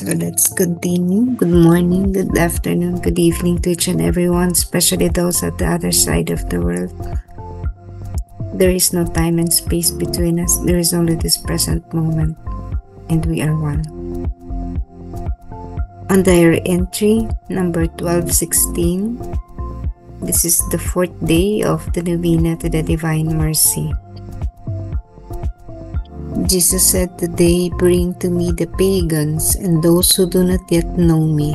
So let's continue. Good morning, good afternoon, good evening to each and everyone, especially those at the other side of the world. There is no time and space between us. There is only this present moment, and we are one. On diary entry number 1216, this is the fourth day of the Novena to the Divine Mercy. Jesus said, "Today bring to me the pagans and those who do not yet know me."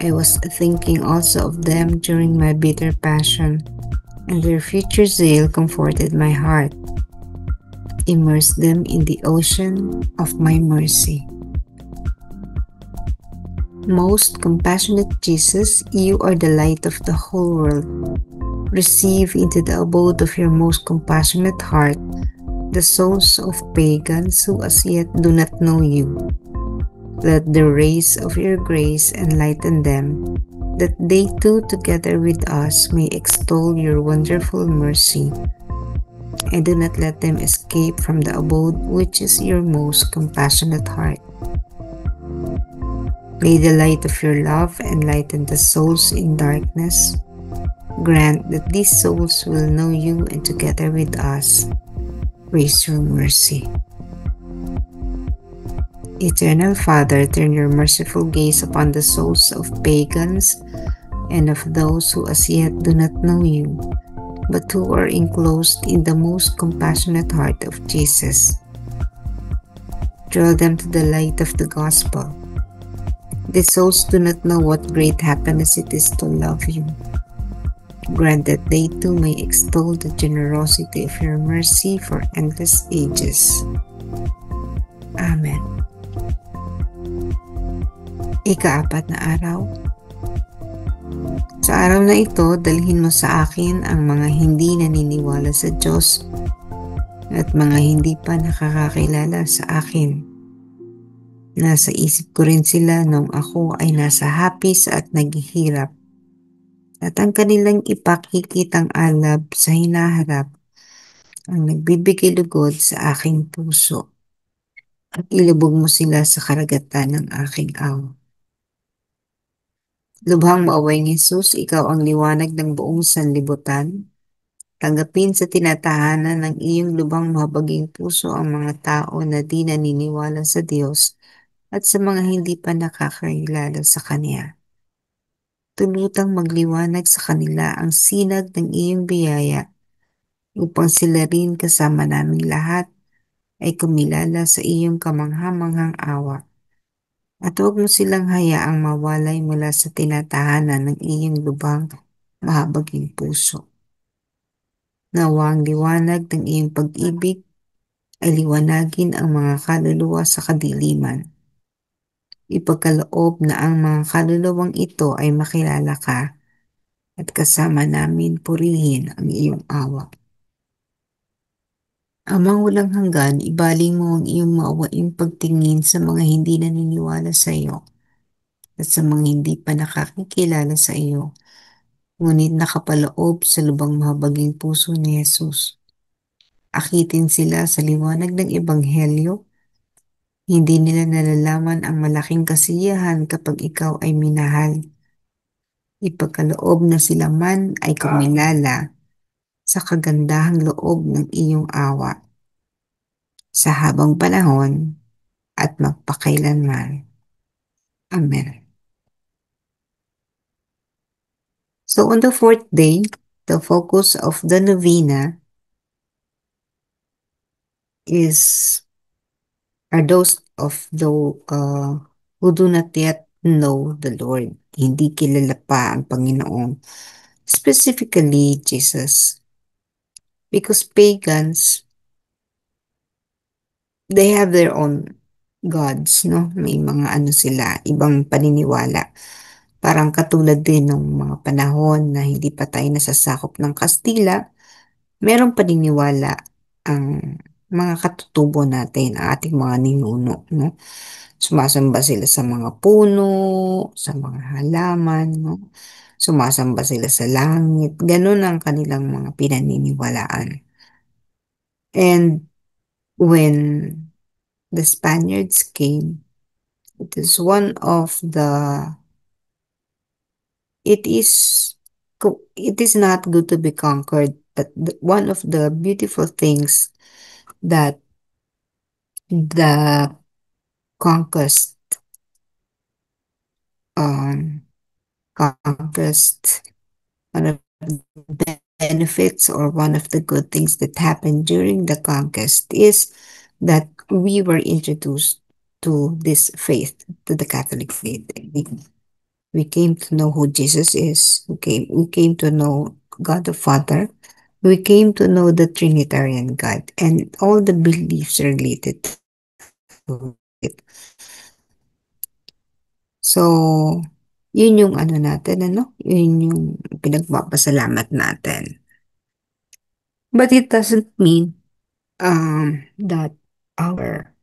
I was thinking also of them during my bitter passion, and their future zeal comforted my heart. Immerse them in the ocean of my mercy. Most compassionate Jesus, you are the light of the whole world. Receive into the abode of your most compassionate heart the souls of pagans who as yet do not know you. Let the rays of your grace enlighten them, that they too together with us may extol your wonderful mercy. And do not let them escape from the abode which is your most compassionate heart. May the light of your love enlighten the souls in darkness. Grant that these souls will know you, and together with us raise your mercy. Eternal Father, turn your merciful gaze upon the souls of pagans and of those who as yet do not know you, but who are enclosed in the most compassionate heart of Jesus. Draw them to the light of the gospel. These souls do not know what great happiness it is to love you. Grant that they too may extol the generosity of your mercy for endless ages. Amen. Ika-4 na araw. Sa araw na ito, dalhin mo sa akin ang mga hindi naniniwala sa Diyos at mga hindi pa nakakakilala sa akin. Nasa isip ko rin sila nung ako ay nasa hapis at naghihirap. At ang kanilang ipakikitang alab sa hinaharap ang nagbibigay lugod sa aking puso. At ilubog mo sila sa karagatan ng aking awa. Lubhang maaway Jesus, ikaw ang liwanag ng buong sanlibutan. Tanggapin sa tinatahanan ng iyong lubhang mahabaging puso ang mga tao na di naniniwala sa Diyos at sa mga hindi pa nakakilala sa Kanya. Tulutang magliwanag sa kanila ang sinag ng iyong biyaya upang sila rin kasama naming lahat ay kumilala sa iyong kamangha-manghang awa. At huwag mo silang hayaang mawalay mula sa tinatahanan ng iyong lubhang mahabaging puso. Nawa ang liwanag ng iyong pag-ibig ay liwanagin ang mga kaluluwa sa kadiliman. Ipagkaloob na ang mga kaluluwang ito ay makilala ka at kasama namin purihin ang iyong awa. Amang walang hanggan, ibaling mo ang iyong maawaing pagtingin sa mga hindi naniniwala sa iyo at sa mga hindi pa nakakikilala sa iyo, ngunit nakapaloob sa lubang mahabaging puso ni Jesus. Akitin sila sa liwanag ng Ebanghelyo. Hindi nila nalalaman ang malaking kasiyahan kapag ikaw ay minahal. Ipagkaloob na sila man ay kumilala sa kagandahang loob ng iyong awa sa habang panahon at magpakailanman. Amen. So on the fourth day, the focus of the novena are those who do not yet know the Lord. Hindi kilala pa ang Panginoon. Specifically, Jesus. Because pagans, they have their own gods, no? May mga sila, ibang paniniwala. Parang katulad din ng mga panahon na hindi pa tayo nasasakop ng Kastila, merong paniniwala ang mga katutubo natin, ang ating mga ninuno, no? Sumasamba sila sa mga puno, sa mga halaman, no? Sumasamba sila sa langit. Ganun ang kanilang mga pinaniniwalaan. And when the Spaniards came, It is one of the it is it is not good to be conquered, but one of the beautiful things that the conquest um conquest one of the benefits or one of the good things that happened during the conquest is that we were introduced to this faith, to the Catholic faith. We came to know who Jesus is. We came to know God the Father. We came to know the Trinitarian God and all the beliefs related to it. So, yun yung ano natin, ano? Yun yung pinagpapasalamat natin. But it doesn't mean that our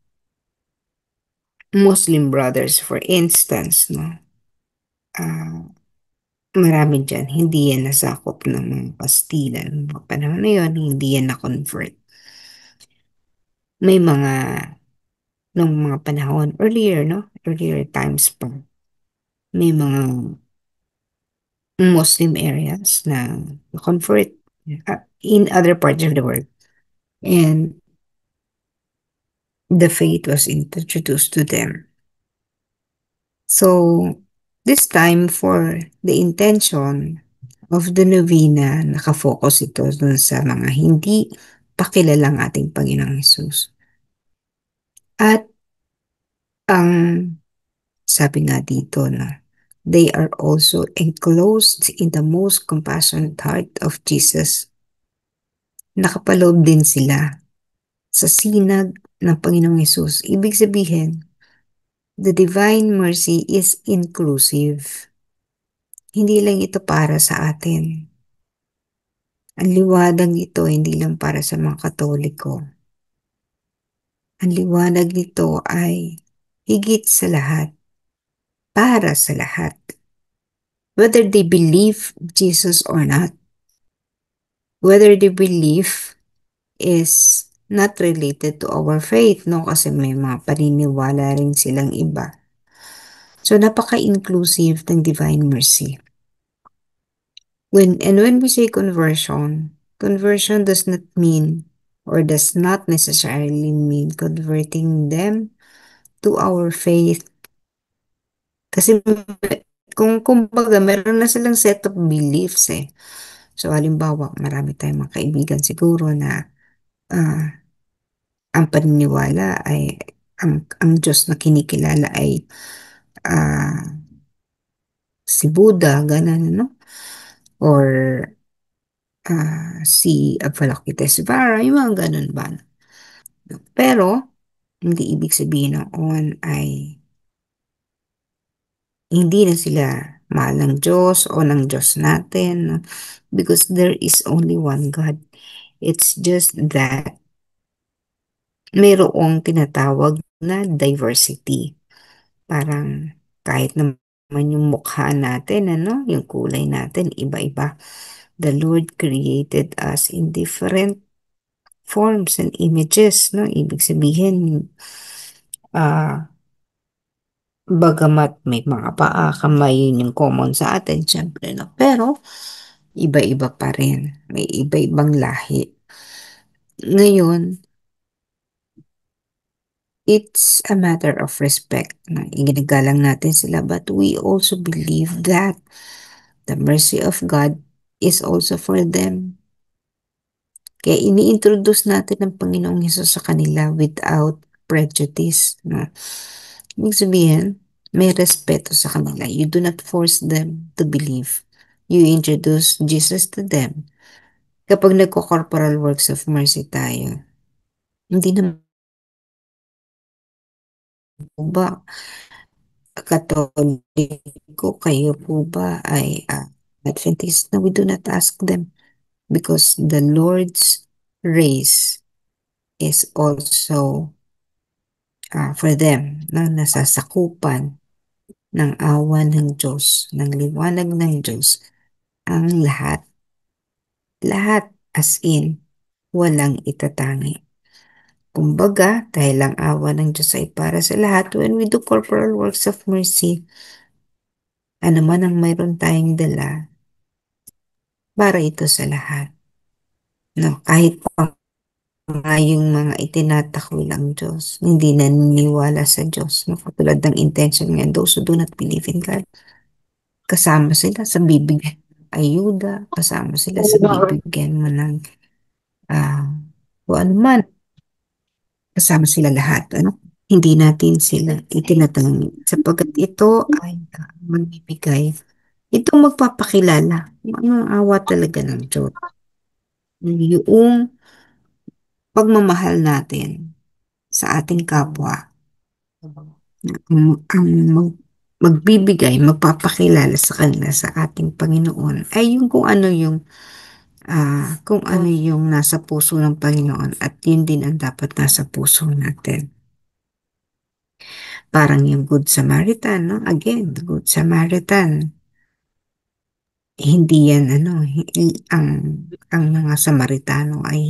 Muslim brothers, for instance, no, ah, marami dyan, hindi yan nasakop ng mga Kastila. Noong mga panahon na yun, hindi yan na-convert. May mga, nung mga panahon, earlier, no? Earlier times pa, may mga Muslim areas na convert in other parts of the world. And the faith was introduced to them. So, this time for the intention of the novena, nakafocus ito dun sa mga hindi pakilalang ating Panginoong Hesus. At ang sabi nga dito na they are also enclosed in the most compassionate heart of Jesus. Nakapaloob din sila sa sinag ng Panginoong Hesus. Ibig sabihin, the divine mercy is inclusive. Hindi lang ito para sa atin. Ang liwanag nito hindi lang para sa mga Katoliko. Ang liwanag nito ay higit sa lahat, para sa lahat. Whether they believe Jesus or not, whether they believe is not related to our faith, no? Kasi may mga paniniwala rin silang iba. So, napaka-inclusive ng divine mercy. When we say conversion does not mean or does not necessarily mean converting them to our faith. Kasi kung kumbaga meron na silang set of beliefs eh. So halimbawa, marami tayong mga kaibigan siguro na ah, ang paniniwala ay ang Diyos na kinikilala ay ah, si Buddha, ganun, no? Or si Avalokitesvara, yung mga ganun ba? Pero, hindi ibig sabihin noon ay hindi na sila mahal ng Diyos o ng Diyos natin, no? Because there is only one God. It's just that mayroong tinatawag na diversity. Parang kahit naman yung mukha natin, ano, yung kulay natin, iba-iba. The Lord created us in different forms and images, no? Ibig sabihin, ah, bagamat may mga paa, kamay, yun yung common sa atin, syempre, no? Pero, iba-iba pa rin. May iba-ibang lahi. Ngayon, it's a matter of respect. No? Iginagalang natin sila, but we also believe that the mercy of God is also for them. Kaya ini-introduce natin ang Panginoong Hesus sa kanila without prejudice. No? Ibig sabihin, may respeto sa kanila. You do not force them to believe. You introduce Jesus to them. Kapag nagko-corporal works of mercy tayo, hindi naman po ba Katoliko, kayo po ba ay Adventist? No, we do not ask them because the Lord's race is also for them na nasasakupan ng awa ng Diyos, ng liwanag ng Diyos, ang lahat, lahat as in, walang itatangi. Kumbaga, dahil ang awa ng Diyos ay para sa lahat, when we do corporal works of mercy, ano man ang mayroon tayong dala, para ito sa lahat. No, kahit pa nga yung mga itinatakwil ng Diyos, hindi naniniwala sa Diyos, no? Katulad ng intention niya, those who do not believe in God, kasama sila sa bibigyan ng ayuda, kasama sila sa bibigyan mo ng ah kung ano man, kasama sila lahat, ano? Hindi natin sila itinatangi sapagkat ito ay magbibigay. Ito magpapakilala kung ano ang awa talaga ng Diyos. Yung pagmamahal natin sa ating kapwa, ang magbibigay, magpapakilala sa kanila sa ating Panginoon ay yung kung ano yung nasa puso ng Panginoon at yun din ang dapat nasa puso natin. Parang yung Good Samaritan, no? Again, the Good Samaritan. Hindi yan, ang mga Samaritano ay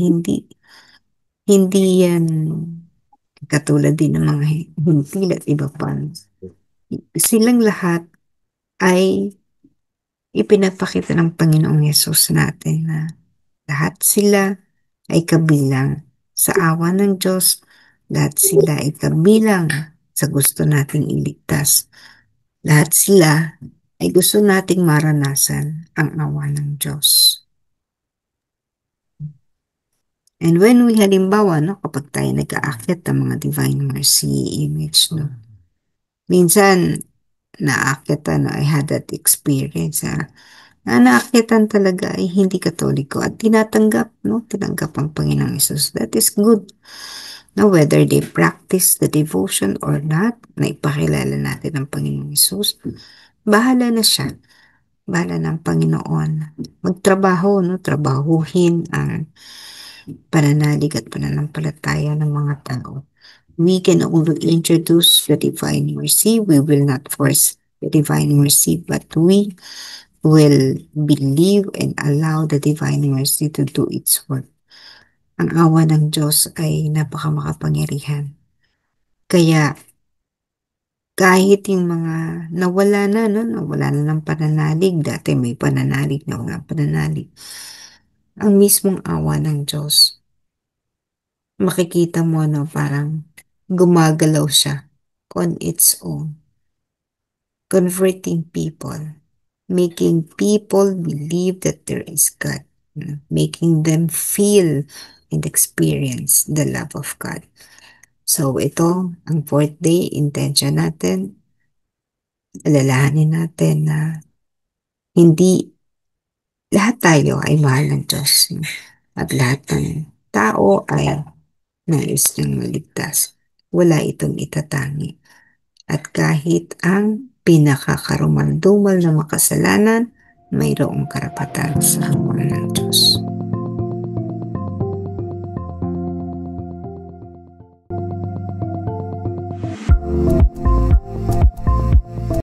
hindi yan katulad din ng mga hintil at iba pa. Silang lahat ay ipinapakita ng Panginoong Yesus natin na lahat sila ay kabilang sa awa ng Diyos, lahat sila ay kabilang sa gusto nating iligtas. Lahat sila ay gusto nating maranasan ang awa ng Diyos. And when we halimbawa, no, kapag tayo nag-aakyat ng mga Divine Mercy image, no, minsan naakyatan, no, I had that experience, na naakyatan talaga ay hindi Katoliko at tinatanggap, no, tinanggap ang Panginoong Yesus. That is good. No, whether they practice the devotion or not, na ipakilala natin ang Panginoong Yesus, bahala na siya. Bahala ng Panginoon. Magtrabaho, no, trabahuhin ang pananalig at pananampalataya ng mga tao. We can only introduce the Divine Mercy. We will not force the Divine Mercy, but we will believe and allow the Divine Mercy to do its work. Ang awa ng Diyos ay napakamakapangyarihan. Kaya kahit yung mga nawala na, no, nawala na ng pananalig, dati may pananalig, nawala ng pananalig, ang mismong awa ng Diyos, makikita mo, no, parang gumagalaw siya on its own, converting people, making people believe that there is God, making them feel and experience the love of God. So ito, ang fourth day, intention natin, alalahanin natin na hindi lahat tayo ay mahal ng Diyos, at lahat ng tao ay nais niyang maligtas. Wala itong itatangi. At kahit ang pinakakarumaldumal na makasalanan, mayroong karapatan sa awa ng Diyos.